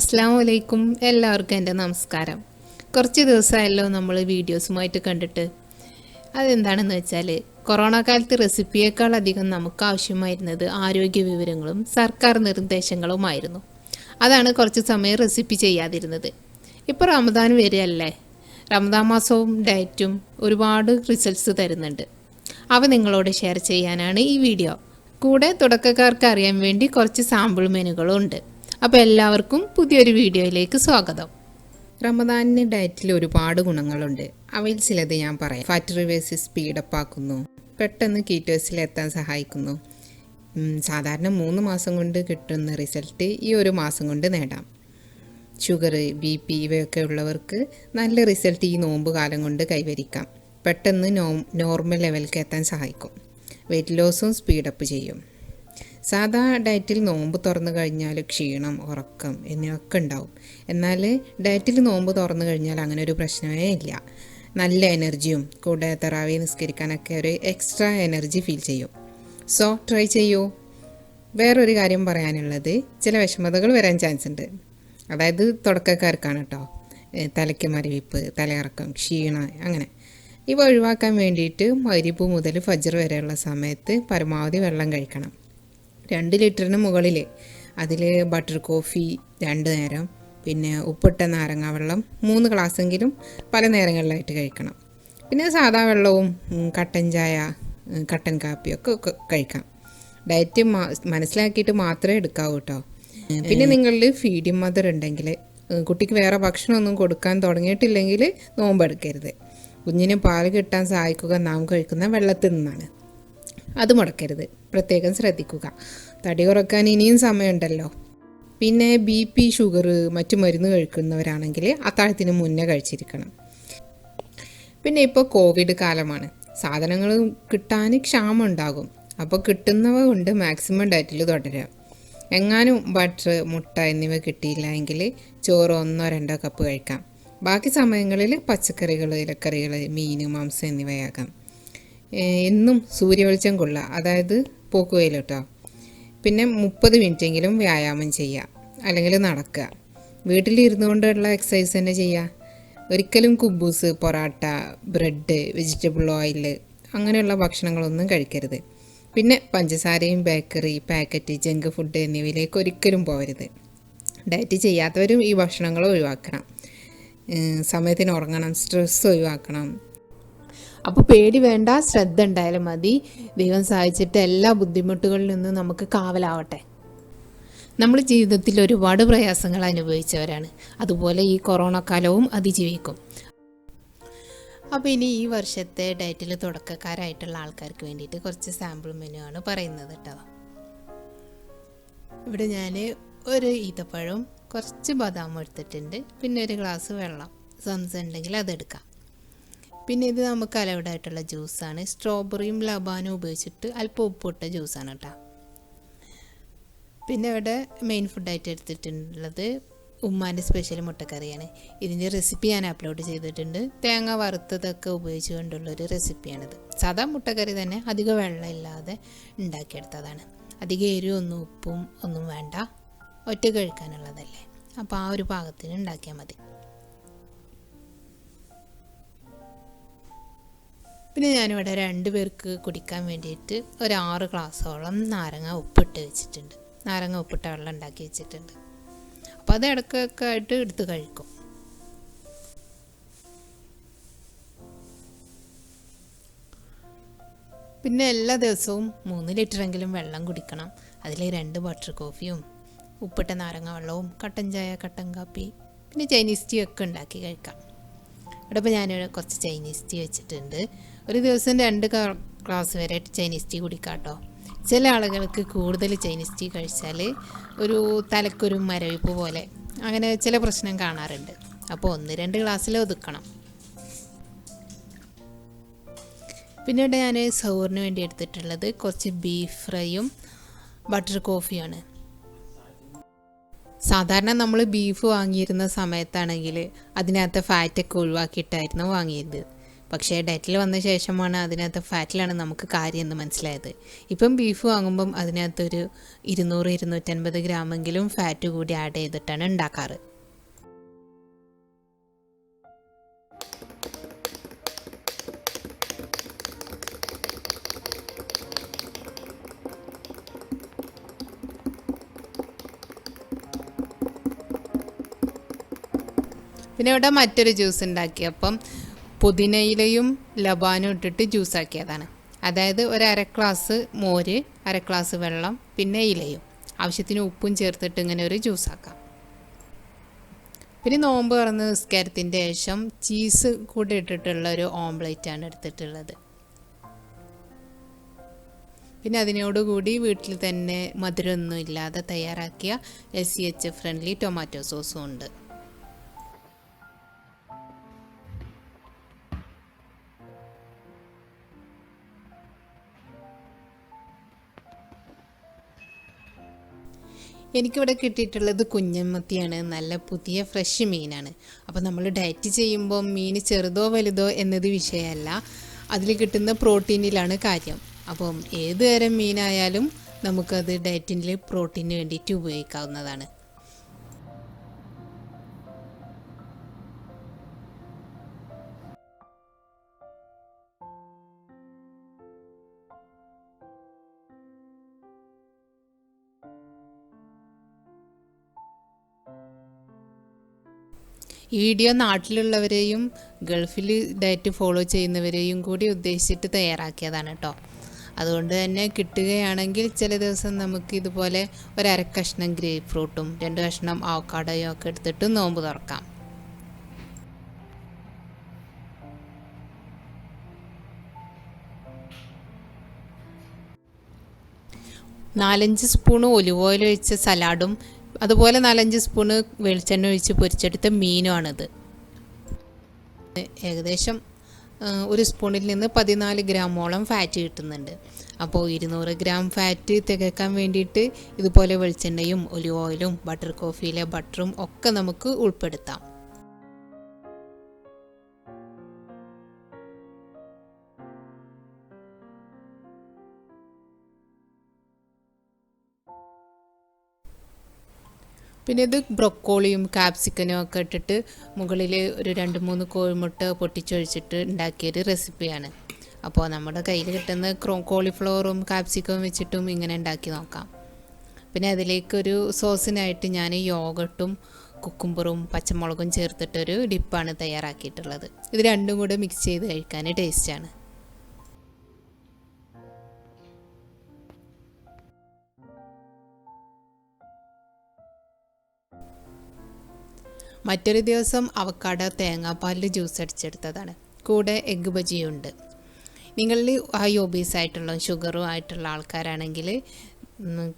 അസ്സലാമലൈക്കും എല്ലാവർക്കും എൻ്റെ നമസ്കാരം. കുറച്ച് ദിവസമായല്ലോ നമ്മൾ വീഡിയോസുമായിട്ട് കണ്ടിട്ട്. അതെന്താണെന്ന് വെച്ചാൽ കൊറോണ കാലത്ത് റെസിപ്പിയേക്കാൾ അധികം നമുക്ക് ആവശ്യമായിരുന്നത് ആരോഗ്യ വിവരങ്ങളും സർക്കാർ നിർദ്ദേശങ്ങളുമായിരുന്നു. അതാണ് കുറച്ച് സമയം റെസിപ്പി ചെയ്യാതിരുന്നത്. ഇപ്പോൾ റമദാൻ വരികയല്ലേ. റമദാൻ മാസവും ഡയറ്റും ഒരുപാട് റിസൾട്ട്സ് തരുന്നുണ്ട്. അവ നിങ്ങളോട് ഷെയർ ചെയ്യാനാണ് ഈ വീഡിയോ. കൂടെ തുടക്കക്കാർക്ക് അറിയാൻ വേണ്ടി കുറച്ച് സാമ്പിൾ മെനുകളും ഉണ്ട്. അപ്പോൾ എല്ലാവർക്കും പുതിയൊരു വീഡിയോയിലേക്ക് സ്വാഗതം. റമദാനിന് ഡയറ്റിൽ ഒരുപാട് ഗുണങ്ങളുണ്ട്. അവയിൽ ചിലത് ഞാൻ പറയാം. ഫാറ്റ് റിവേഴ്സ് സ്പീഡപ്പ് ആക്കുന്നു, പെട്ടെന്ന് കീറ്റോസിലെത്താൻ സഹായിക്കുന്നു. സാധാരണ 3 മാസം കൊണ്ട് കിട്ടുന്ന റിസൾട്ട് ഈ 1 മാസം കൊണ്ട് നേടാം. ഷുഗർ, BP ഇവയൊക്കെ ഉള്ളവർക്ക് നല്ല റിസൾട്ട് ഈ നോമ്പ് കാലം കൊണ്ട് കൈവരിക്കാം. പെട്ടെന്ന് നോർമൽ ലെവലിലേക്ക് എത്താൻ സഹായിക്കും. വെയിറ്റ് ലോസും സ്പീഡപ്പ് ചെയ്യും. സാധാ ഡയറ്റിൽ നോമ്പ് തുറന്നു കഴിഞ്ഞാൽ ക്ഷീണം, ഉറക്കം എന്നിവയൊക്കെ ഉണ്ടാവും. എന്നാൽ ഡയറ്റിൽ നോമ്പ് തുറന്നു കഴിഞ്ഞാൽ അങ്ങനെ ഒരു പ്രശ്നമേ ഇല്ല. നല്ല എനർജിയും കൂടെ തറാവി നിസ്കരിക്കാനൊക്കെ ഒരു എക്സ്ട്രാ എനർജി ഫീൽ ചെയ്യും. സോ ട്രൈ ചെയ്യൂ. വേറൊരു കാര്യം പറയാനുള്ളത്, ചില വിഷമതകൾ വരാൻ ചാൻസ് ഉണ്ട്. അതായത് തുടക്കക്കാർക്കാണ് കേട്ടോ. തലയ്ക്ക് മരവിപ്പ്, തലയിറക്കം, ക്ഷീണം അങ്ങനെ. ഇവ ഒഴിവാക്കാൻ വേണ്ടിയിട്ട് മഗ്‌രിബ് മുതൽ ഫജ്ർ വരെയുള്ള സമയത്ത് പരമാവധി വെള്ളം കഴിക്കണം. 2 ലിറ്ററിന് മുകളിൽ. അതിൽ ബട്ടർ കോഫി 2 നേരം, പിന്നെ ഉപ്പിട്ട നാരങ്ങ വെള്ളം 3 ഗ്ലാസ്സെങ്കിലും പല നേരങ്ങളിലായിട്ട് കഴിക്കണം. പിന്നെ സാധാ വെള്ളവും കട്ടൻ ചായ, കട്ടൻ കാപ്പിയൊക്കെ കഴിക്കാം. ഡയറ്റ് മനസ്സിലാക്കിയിട്ട് മാത്രമേ എടുക്കാവൂ കേട്ടോ. പിന്നെ നിങ്ങളിൽ ഫീഡിങ് മദർ ഉണ്ടെങ്കിൽ, കുട്ടിക്ക് വേറെ ഭക്ഷണമൊന്നും കൊടുക്കാൻ തുടങ്ങിയിട്ടില്ലെങ്കിൽ നോമ്പെടുക്കരുത്. കുഞ്ഞിന് പാൽ കിട്ടാൻ സഹായിക്കുക നാം കഴിക്കുന്ന വെള്ളത്തിൽ നിന്നാണ്. അത് മുടക്കരുത്, പ്രത്യേകം ശ്രദ്ധിക്കുക. തടി കുറക്കാൻ ഇനിയും സമയമുണ്ടല്ലോ. പിന്നെ BP, ഷുഗർ, മറ്റു മരുന്ന് കഴിക്കുന്നവരാണെങ്കിൽ അത്താഴത്തിന് മുന്നേ കഴിച്ചിരിക്കണം. പിന്നെ ഇപ്പോൾ കോവിഡ് കാലമാണ്. സാധനങ്ങൾ കിട്ടാൻ ക്ഷാമം ഉണ്ടാകും. അപ്പോൾ കിട്ടുന്നവ കൊണ്ട് മാക്സിമം ഡയറ്റിൽ തുടരുക. എങ്ങാനും ബട്ടർ, മുട്ട എന്നിവ കിട്ടിയില്ല എങ്കിൽ ചോറ് 1-2 കപ്പ് കഴിക്കാം. ബാക്കി സമയങ്ങളിൽ പച്ചക്കറികൾ, ഇലക്കറികൾ, മീൻ, മാംസം എന്നിവയാകാം. എന്നും സൂര്യവെളിച്ചം കൊള്ളുക, അതായത് പോക്കുവെയിൽ കേട്ടോ. പിന്നെ 30 മിനിറ്റെങ്കിലും വ്യായാമം ചെയ്യുക, അല്ലെങ്കിൽ നടക്കുക. വീട്ടിലിരുന്നു കൊണ്ടുള്ള എക്സസൈസ് തന്നെ ചെയ്യുക. ഒരിക്കലും കുബൂസ്, പൊറാട്ട, ബ്രെഡ്, വെജിറ്റബിൾ ഓയിൽ അങ്ങനെയുള്ള ഭക്ഷണങ്ങളൊന്നും കഴിക്കരുത്. പിന്നെ പഞ്ചസാരയും ബേക്കറി, പാക്കറ്റ്, ജങ്ക് ഫുഡ് എന്നിവയിലേക്ക് ഒരിക്കലും പോകരുത്. ഡയറ്റ് ചെയ്യാത്തവരും ഈ ഭക്ഷണങ്ങൾ ഒഴിവാക്കണം. സമയത്തിന് ഉറങ്ങണം, സ്ട്രെസ് ഒഴിവാക്കണം. അപ്പോൾ പേടി വേണ്ട, ശ്രദ്ധ ഉണ്ടായാലും മതി. ദൈവം സഹായിച്ചിട്ട് എല്ലാ ബുദ്ധിമുട്ടുകളിൽ നിന്നും നമുക്ക് കാവലാവട്ടെ. നമ്മൾ ജീവിതത്തിൽ ഒരുപാട് പ്രയാസങ്ങൾ അനുഭവിച്ചവരാണ്. അതുപോലെ ഈ കൊറോണ കാലവും അതിജീവിക്കും. അപ്പോൾ ഇനി ഈ വർഷത്തെ ഡയറ്റിൽ തുടക്കക്കാരായിട്ടുള്ള ആൾക്കാർക്ക് വേണ്ടിയിട്ട് കുറച്ച് സാമ്പിൾ മെനു ആണ് പറയുന്നത് കേട്ടോ. ഇവിടെ ഞാൻ ഒരു ഈത്തപ്പഴവും കുറച്ച് ബദാം എടുത്തിട്ടുണ്ട്. പിന്നെ 1 ഗ്ലാസ് വെള്ളം, സംസം ഉണ്ടെങ്കിൽ അതെടുക്കാം. പിന്നെ ഇത് നമുക്ക് അലൗഡ് ആയിട്ടുള്ള ജ്യൂസാണ്. സ്ട്രോബെറിയും ലബാനും ഉപയോഗിച്ചിട്ട് അല്പം ഉപ്പിട്ട ജ്യൂസാണ് കേട്ടോ. പിന്നെ ഇവിടെ മെയിൻ ഫുഡായിട്ട് എടുത്തിട്ടുള്ളത് ഉമ്മാൻ്റെ സ്പെഷ്യൽ മുട്ടക്കറിയാണ്. ഇതിൻ്റെ റെസിപ്പി ഞാൻ അപ്ലോഡ് ചെയ്തിട്ടുണ്ട്. തേങ്ങ വറുത്തതൊക്കെ ഉപയോഗിച്ച് കൊണ്ടുള്ളൊരു റെസിപ്പിയാണിത്. സാധാ മുട്ടക്കറി തന്നെ, അധികം വെള്ളമില്ലാതെ ഉണ്ടാക്കിയെടുത്തതാണ്. അധികം എരിവൊന്നും ഉപ്പും ഒന്നും വേണ്ട, ഒറ്റ കഴിക്കാനുള്ളതല്ലേ. അപ്പോൾ ആ ഒരു പാകത്തിന് ഉണ്ടാക്കിയാൽ മതി. പിന്നെ ഞാനിവിടെ 2 പേർക്ക് കുടിക്കാൻ വേണ്ടിയിട്ട് ഒരു 6 ഗ്ലാസ്സോളം നാരങ്ങ ഉപ്പിട്ട് വെച്ചിട്ടുണ്ട്. നാരങ്ങ ഉപ്പിട്ട വെള്ളം ഉണ്ടാക്കി വെച്ചിട്ടുണ്ട്. അപ്പോൾ അത് ഇടയ്ക്കൊക്കെ ആയിട്ട് എടുത്ത് കഴിക്കും. പിന്നെ എല്ലാ ദിവസവും 3 ലിറ്ററെങ്കിലും വെള്ളം കുടിക്കണം. അതിൽ 2 ബട്ടർ കോഫിയും ഉപ്പിട്ട നാരങ്ങ വെള്ളവും കട്ടൻ ചായ, കട്ടൻ കാപ്പി, പിന്നെ ചൈനീസ് ടീ ഒക്കെ ഉണ്ടാക്കി കഴിക്കാം. ഇവിടെ ഇപ്പോൾ ഞാനിവിടെ കുറച്ച് ചൈനീസ് ടീ വെച്ചിട്ടുണ്ട്. ഒരു ദിവസം 2 ഗ്ലാസ് വരെ ചൈനീസ് ടീ കുടിക്കാം കേട്ടോ. ചില ആളുകൾക്ക് കൂടുതൽ ചൈനീസ് ടീ കഴിച്ചാൽ ഒരു തലക്കൊരു മരവിപ്പ് പോലെ അങ്ങനെ ചില പ്രശ്നം കാണാറുണ്ട്. അപ്പോൾ 1-2 ഗ്ലാസ്സിൽ ഒതുക്കണം. പിന്നെ ഇവിടെ ഞാൻ സൗറിന് വേണ്ടി എടുത്തിട്ടുള്ളത് കുറച്ച് ബീഫ് ഫ്രൈയും ബട്ടർ കോഫിയാണ്. സാധാരണ നമ്മൾ ബീഫ് വാങ്ങിയിരുന്ന സമയത്താണെങ്കിൽ അതിനകത്ത് ഫാറ്റൊക്കെ ഒഴിവാക്കിയിട്ടായിരുന്നു വാങ്ങിയത്. പക്ഷേ ഡയറ്റിൽ വന്ന ശേഷമാണ് അതിനകത്ത് ഫാറ്റിലാണ് നമുക്ക് കാര്യം എന്ന് മനസ്സിലായത്. ഇപ്പം ബീഫ് വാങ്ങുമ്പം അതിനകത്തൊരു 200-250 ഗ്രാമെങ്കിലും ഫാറ്റ് കൂടി ആഡ് ചെയ്തിട്ടാണ് ഉണ്ടാക്കാറ്. പിന്നെ ഇവിടെ മറ്റൊരു ജ്യൂസ് ഉണ്ടാക്കിയപ്പം പുതിനയിലയും ലബാനും ഇട്ടിട്ട് ജ്യൂസാക്കിയതാണ്. അതായത് ഒരു അര ഗ്ലാസ് മോര്, അര ഗ്ലാസ് വെള്ളം, പിന്നെ ഇലയും ആവശ്യത്തിന് ഉപ്പും ചേർത്തിട്ട് ഇങ്ങനെ ഒരു ജ്യൂസാക്കാം. പിന്നെ നോമ്പ് തുറന്ന് നിസ്കാരത്തിൻ്റെ ശേഷം ചീസ് കൂടി ഇട്ടിട്ടുള്ള ഒരു ഓംപ്ലേറ്റാണ് എടുത്തിട്ടുള്ളത്. പിന്നെ അതിനോടുകൂടി വീട്ടിൽ തന്നെ മധുരമൊന്നും ഇല്ലാതെ തയ്യാറാക്കിയ LCHF ഫ്രണ്ട്ലി ടൊമാറ്റോ സോസും ഉണ്ട്. എനിക്കിവിടെ കിട്ടിയിട്ടുള്ളത് കുഞ്ഞമത്തിയാണ്. നല്ല പുതിയ ഫ്രഷ് മീനാണ്. അപ്പോൾ നമ്മൾ ഡയറ്റ് ചെയ്യുമ്പോൾ മീൻ ചെറുതോ വലുതോ എന്നത് വിഷയമല്ല, അതിൽ കിട്ടുന്ന പ്രോട്ടീനിലാണ് കാര്യം. അപ്പം ഏത് തരം മീനായാലും നമുക്കത് ഡയറ്റിൽ പ്രോട്ടീന് വേണ്ടിയിട്ട് ഉപയോഗിക്കാവുന്നതാണ്. ഈ വീഡിയോ നാട്ടിലുള്ളവരെയും ഗൾഫിൽ ഡയറ്റ് ഫോളോ ചെയ്യുന്നവരെയും കൂടി ഉദ്ദേശിച്ചിട്ട് തയ്യാറാക്കിയതാണ് കേട്ടോ. അതുകൊണ്ട് തന്നെ കിട്ടുകയാണെങ്കിൽ ചില ദിവസം നമുക്ക് ഇതുപോലെ ഒരു അര കഷ്ണം ഗ്രേപ്പ് ഫ്രൂട്ടും 2 കഷ്ണം അവക്കാഡോയും ഒക്കെ എടുത്തിട്ട് നോമ്പ് തുറക്കാം. 4-5 സ്പൂണ് ഒലിവ് ഓയിൽ ഒഴിച്ച സലാഡും അതുപോലെ 4-5 സ്പൂണ് വെളിച്ചെണ്ണ ഒഴിച്ച് പൊരിച്ചെടുത്ത മീനുമാണിത്. ഏകദേശം ഒരു സ്പൂണിൽ നിന്ന് 14 ഗ്രാമോളം ഫാറ്റ് കിട്ടുന്നുണ്ട്. അപ്പോൾ 200 ഗ്രാം ഫാറ്റ് തികക്കാൻ വേണ്ടിയിട്ട് ഇതുപോലെ വെളിച്ചെണ്ണയും ഒലിവ് ഓയിലും ബട്ടർ കോഫിയിലെ ബട്ടറും ഒക്കെ നമുക്ക് ഉൾപ്പെടുത്താം. പിന്നെ ഇത് ബ്രൊക്കോളിയും കാപ്സിക്കനും ഒക്കെ ഇട്ടിട്ട് മുകളിൽ ഒരു 2-3 കോഴിമുട്ട പൊട്ടിച്ചൊഴിച്ചിട്ട് ഉണ്ടാക്കിയൊരു റെസിപ്പിയാണ്. അപ്പോൾ നമ്മുടെ കയ്യിൽ കിട്ടുന്ന കോളിഫ്ലവറും കാപ്സിക്കവും വെച്ചിട്ടും ഇങ്ങനെ ഉണ്ടാക്കി നോക്കാം. പിന്നെ അതിലേക്കൊരു സോസിനായിട്ട് ഞാൻ യോഗട്ടും കുക്കുംബറും പച്ചമുളകും ചേർത്തിട്ടൊരു ഡിപ്പാണ് തയ്യാറാക്കിയിട്ടുള്ളത്. ഇത് രണ്ടും കൂടെ മിക്സ് ചെയ്ത് കഴിക്കാൻ ടേസ്റ്റാണ്. മറ്റൊരു ദിവസം അവക്കാഡോ തേങ്ങാപ്പാലിൽ ജ്യൂസ് അടിച്ചെടുത്തതാണ്. കൂടെ എഗ്ഗ് ബജിയുണ്ട്. നിങ്ങളിൽ ഹൈ ഒബീസ് ആയിട്ടുള്ള ഷുഗറും ആയിട്ടുള്ള ആൾക്കാരാണെങ്കിൽ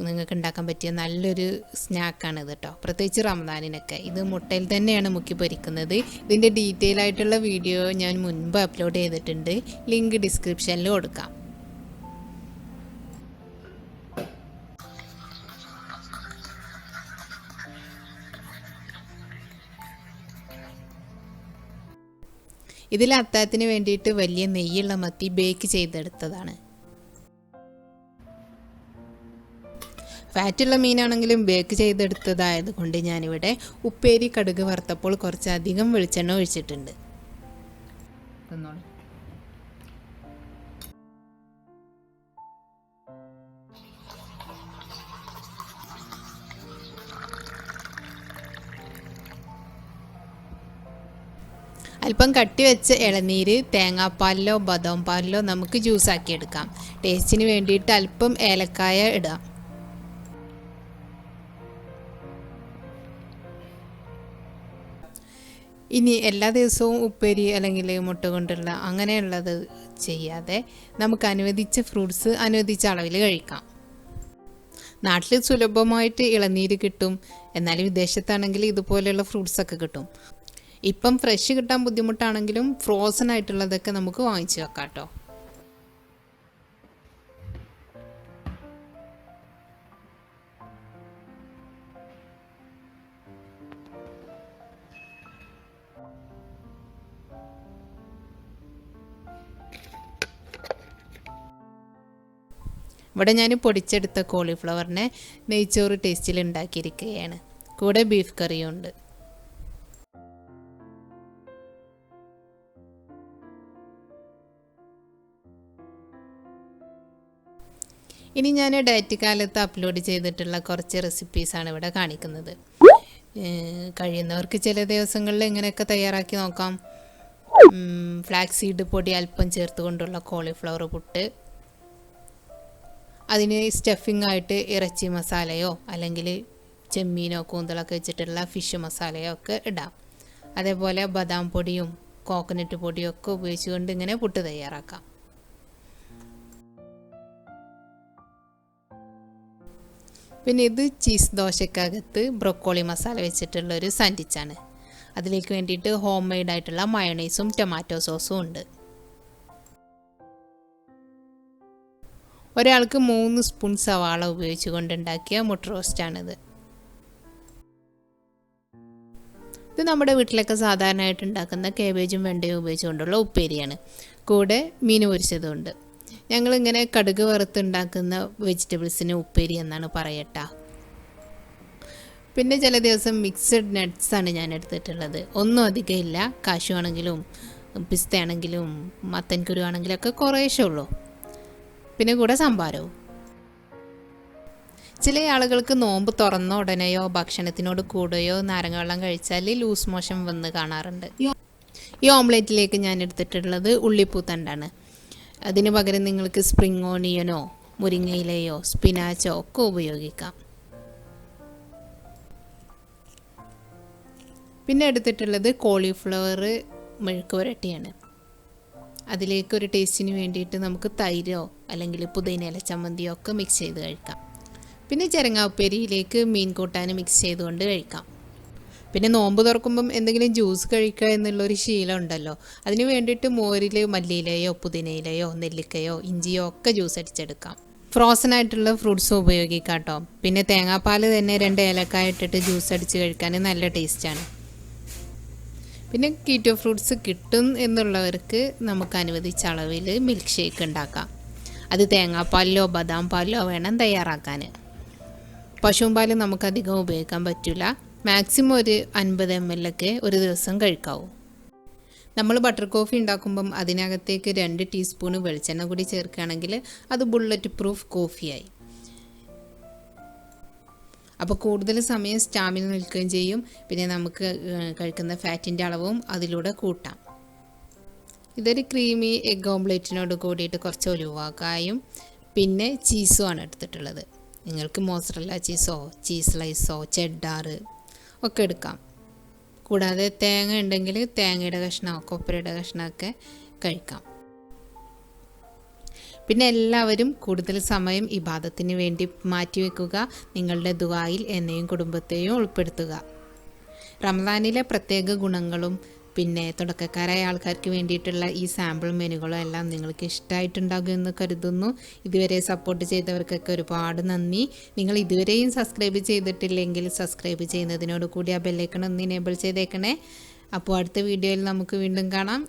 നിങ്ങൾക്ക് ഉണ്ടാക്കാൻ പറ്റിയ നല്ലൊരു സ്നാക്കാണിത് കേട്ടോ. പ്രത്യേകിച്ച് റമദാനിനൊക്കെ ഇത് മുട്ടയിൽ തന്നെയാണ് മുക്കി പൊരിക്കുന്നത്. ഇതിൻ്റെ ഡീറ്റെയിൽ ആയിട്ടുള്ള വീഡിയോ ഞാൻ മുൻപ് അപ്ലോഡ് ചെയ്തിട്ടുണ്ട്. ലിങ്ക് ഡിസ്ക്രിപ്ഷനിൽ കൊടുക്കാം. ഇതിൽ അത്താഴത്തിന് വേണ്ടിയിട്ട് വലിയ നെയ്യുള്ള മത്തി ബേക്ക് ചെയ്തെടുത്തതാണ്. ഫാറ്റുള്ള മീനാണെങ്കിലും ബേക്ക് ചെയ്തെടുത്തതായത് കൊണ്ട് ഞാനിവിടെ ഉപ്പേരി കടുക് വറുത്തപ്പോൾ കുറച്ചധികം വെളിച്ചെണ്ണ ഒഴിച്ചിട്ടുണ്ട്. അല്പം കട്ടി വെച്ച ഇളനീര് തേങ്ങാപ്പാലിലോ ബദാം പാലിലോ നമുക്ക് ജ്യൂസാക്കി എടുക്കാം. ടേസ്റ്റിന് വേണ്ടിയിട്ട് അല്പം ഏലക്കായ ഇടാം. ഇനി എല്ലാ ദിവസവും ഉപ്പേരി അല്ലെങ്കിൽ മുട്ട കൊണ്ടുള്ള അങ്ങനെയുള്ളത് ചെയ്യാതെ നമുക്ക് അനുവദിച്ച ഫ്രൂട്ട്സ് അനുവദിച്ച അളവിൽ കഴിക്കാം. നാട്ടിൽ സുലഭമായിട്ട് ഇളനീര് കിട്ടും. എന്നാലും വിദേശത്താണെങ്കിൽ ഇതുപോലെയുള്ള ഫ്രൂട്ട്സൊക്കെ കിട്ടും. ഇപ്പം ഫ്രഷ് കിട്ടാൻ ബുദ്ധിമുട്ടാണെങ്കിലും ഫ്രോസൺ ആയിട്ടുള്ളതൊക്കെ നമുക്ക് വാങ്ങിച്ചു വെക്കാം കേട്ടോ. ഇവിടെ ഞാൻ പൊടിച്ചെടുത്ത കോളിഫ്ലവറിനെ നെയ്ച്ചോറ് ടേസ്റ്റിൽ ഉണ്ടാക്കിയിരിക്കുകയാണ്. കൂടെ ബീഫ് കറിയും ഉണ്ട്. ഇനി ഞാൻ ഡയറ്റ് കാലത്ത് അപ്ലോഡ് ചെയ്തിട്ടുള്ള കുറച്ച് റെസിപ്പീസാണ് ഇവിടെ കാണിക്കുന്നത്. കഴിയുന്നവർക്ക് ചില ദിവസങ്ങളിൽ ഇങ്ങനെയൊക്കെ തയ്യാറാക്കി നോക്കാം. ഫ്ലാക്സ് സീഡ് പൊടി അല്പം ചേർത്തുകൊണ്ടുള്ള കോളിഫ്ലവർ പുട്ട്, അതിന് സ്റ്റഫിംഗ് ആയിട്ട് ഇറച്ചി മസാലയോ അല്ലെങ്കിൽ ചെമ്മീനോ കൂന്തളൊക്കെ വെച്ചിട്ടുള്ള ഫിഷ് മസാലയോ ഒക്കെ ഇടാം. അതേപോലെ ബദാം പൊടിയും കോക്കനട്ട് പൊടിയും ഒക്കെ ഉപയോഗിച്ചുകൊണ്ട് ഇങ്ങനെ പുട്ട് തയ്യാറാക്കാം. പിന്നെ ഇത് ചീസ് ദോശക്കകത്ത് ബ്രൊക്കോളി മസാല വെച്ചിട്ടുള്ളൊരു സാൻഡ്വിച്ചാണ്. അതിലേക്ക് വേണ്ടിയിട്ട് ഹോം മെയ്ഡ് ആയിട്ടുള്ള മയോണൈസും ടൊമാറ്റോ സോസും ഉണ്ട്. ഒരാൾക്ക് 3 സ്പൂൺ സവാള ഉപയോഗിച്ച് കൊണ്ടുണ്ടാക്കിയ മുട്ട റോസ്റ്റാണിത്. ഇത് നമ്മുടെ വീട്ടിലൊക്കെ സാധാരണയായിട്ട് ഉണ്ടാക്കുന്ന കേബേജും വെണ്ടയും ഉപയോഗിച്ചുകൊണ്ടുള്ള ഉപ്പേരിയാണ്. കൂടെ മീൻ പൊരിച്ചതുണ്ട്. ഞങ്ങളിങ്ങനെ കടുക് വറുത്തുണ്ടാക്കുന്ന വെജിറ്റബിൾസിന് ഉപ്പേരി എന്നാണ് പറയട്ടാ. പിന്നെ ചില ദിവസം മിക്സഡ് നട്ട്സാണ് ഞാൻ എടുത്തിട്ടുള്ളത്. ഒന്നും അധികം ഇല്ല. കാശു ആണെങ്കിലും പിസ്ത ആണെങ്കിലും മത്തൻകുരു ആണെങ്കിലും ഒക്കെ കുറേശ്ശേ ഉള്ളൂ. പിന്നെ കൂടെ സംഭാരവും. ചില ആളുകൾക്ക് നോമ്പ് തുറന്ന ഉടനെയോ ഭക്ഷണത്തിനോട് കൂടെയോ നാരങ്ങ വെള്ളം കഴിച്ചാൽ ലൂസ് മോഷൻ വന്ന് കാണാറുണ്ട്. ഈ ഓംലെറ്റിലേക്ക് ഞാൻ എടുത്തിട്ടുള്ളത് ഉള്ളിപ്പൂത്തണ്ടാണ്. അതിന് പകരം നിങ്ങൾക്ക് സ്പ്രിംഗ് ഓണിയനോ മുരിങ്ങയിലയോ സ്പിനാച്ചോ ഒക്കെ ഉപയോഗിക്കാം. പിന്നെ എടുത്തിട്ടുള്ളത് കോളിഫ്ലവർ മെഴുക്ക് പുരട്ടിയാണ്. അതിലേക്ക് ഒരു ടേസ്റ്റിന് വേണ്ടിയിട്ട് നമുക്ക് തൈരോ അല്ലെങ്കിൽ പുതിനയില ചമ്മന്തിയോ ഒക്കെ മിക്സ് ചെയ്ത് കഴിക്കാം. പിന്നെ ചെരങ്ങാപ്പേരിയിലേക്ക് മീൻ കൂട്ടാൻ മിക്സ് ചെയ്തുകൊണ്ട് കഴിക്കാം. പിന്നെ നോമ്പ് തുറക്കുമ്പം എന്തെങ്കിലും ജ്യൂസ് കഴിക്കുക എന്നുള്ളൊരു ശീലം ഉണ്ടല്ലോ. അതിന് വേണ്ടിയിട്ട് മോരിൽ മല്ലിയിലയോ പുതിനയിലയോ നെല്ലിക്കയോ ഇഞ്ചിയോ ഒക്കെ ജ്യൂസ് അടിച്ചെടുക്കാം. ഫ്രോസൺ ആയിട്ടുള്ള ഫ്രൂട്ട്സും ഉപയോഗിക്കാം കേട്ടോ. പിന്നെ തേങ്ങാപ്പാൽ തന്നെ 2 ഏലക്കായ ഇട്ടിട്ട് ജ്യൂസ് അടിച്ച് കഴിക്കാൻ നല്ല ടേസ്റ്റാണ്. പിന്നെ കീറ്റോ ഫ്രൂട്ട്സ് കിട്ടും എന്നുള്ളവർക്ക് നമുക്ക് അനുവദിച്ച അളവിൽ മിൽക്ക് ഷേക്ക് ഉണ്ടാക്കാം. അത് തേങ്ങാപ്പാലിലോ ബദാം പാലിലോ വേണം തയ്യാറാക്കാൻ. പശുവും പാൽ നമുക്കധികം ഉപയോഗിക്കാൻ പറ്റില്ല. മാക്സിമം ഒരു 50 ml ഒക്കെ ഒരു ദിവസം കഴിക്കാവൂ. നമ്മൾ ബട്ടർ കോഫി ഉണ്ടാക്കുമ്പം അതിനകത്തേക്ക് 2 ടീസ്പൂൺ വെളിച്ചെണ്ണ കൂടി ചേർക്കുകയാണെങ്കിൽ അത് ബുള്ളറ്റ് പ്രൂഫ് കോഫിയായി. അപ്പോൾ കൂടുതൽ സമയം സ്റ്റാമിന നിൽക്കുകയും ചെയ്യും. പിന്നെ നമുക്ക് കഴിക്കുന്ന ഫാറ്റിൻ്റെ അളവും അതിലൂടെ കൂട്ടാം. ഇതൊരു ക്രീമി എഗ് ഓംലെറ്റിനോട് കൂടിയിട്ട് കുറച്ച് ഒലിവാക്കായും പിന്നെ ചീസുമാണ് എടുത്തിട്ടുള്ളത്. നിങ്ങൾക്ക് മോസറല്ല ചീസോ ചീസ് സ്ലൈസോ ചെഡ്ഡാർ ഒക്കെ എടുക്കാം. കൂടാതെ തേങ്ങ ഉണ്ടെങ്കിൽ തേങ്ങയുടെ കഷ്ണമോ കൊപ്പരയുടെ കഷ്ണമൊക്കെ കഴിക്കാം. പിന്നെ എല്ലാവരും കൂടുതൽ സമയം ഇബാദത്തിന് വേണ്ടി മാറ്റിവെക്കുക. നിങ്ങളുടെ ദുആയിൽ എന്നെയും കുടുംബത്തെയും ഉൾപ്പെടുത്തുക. റമദാനിലെ പ്രത്യേക ഗുണങ്ങളും പിന്നെ തുടക്കക്കാരായ ആൾക്കാർക്ക് വേണ്ടിയിട്ടുള്ള ഈ സാമ്പിൾ മെനുകളും എല്ലാം നിങ്ങൾക്ക് ഇഷ്ടമായിട്ടുണ്ടാകുമെന്ന് കരുതുന്നു. ഇതുവരെ സപ്പോർട്ട് ചെയ്തവർക്കൊക്കെ ഒരുപാട് നന്ദി. നിങ്ങൾ ഇതുവരെയും സബ്സ്ക്രൈബ് ചെയ്തിട്ടില്ലെങ്കിൽ സബ്സ്ക്രൈബ് ചെയ്യുന്നതിനോട് കൂടി ആ ബെല്ലൈക്കൺ ഒന്ന് എനേബിൾ ചെയ്തേക്കണേ. അപ്പോൾ അടുത്ത വീഡിയോയിൽ നമുക്ക് വീണ്ടും കാണാം.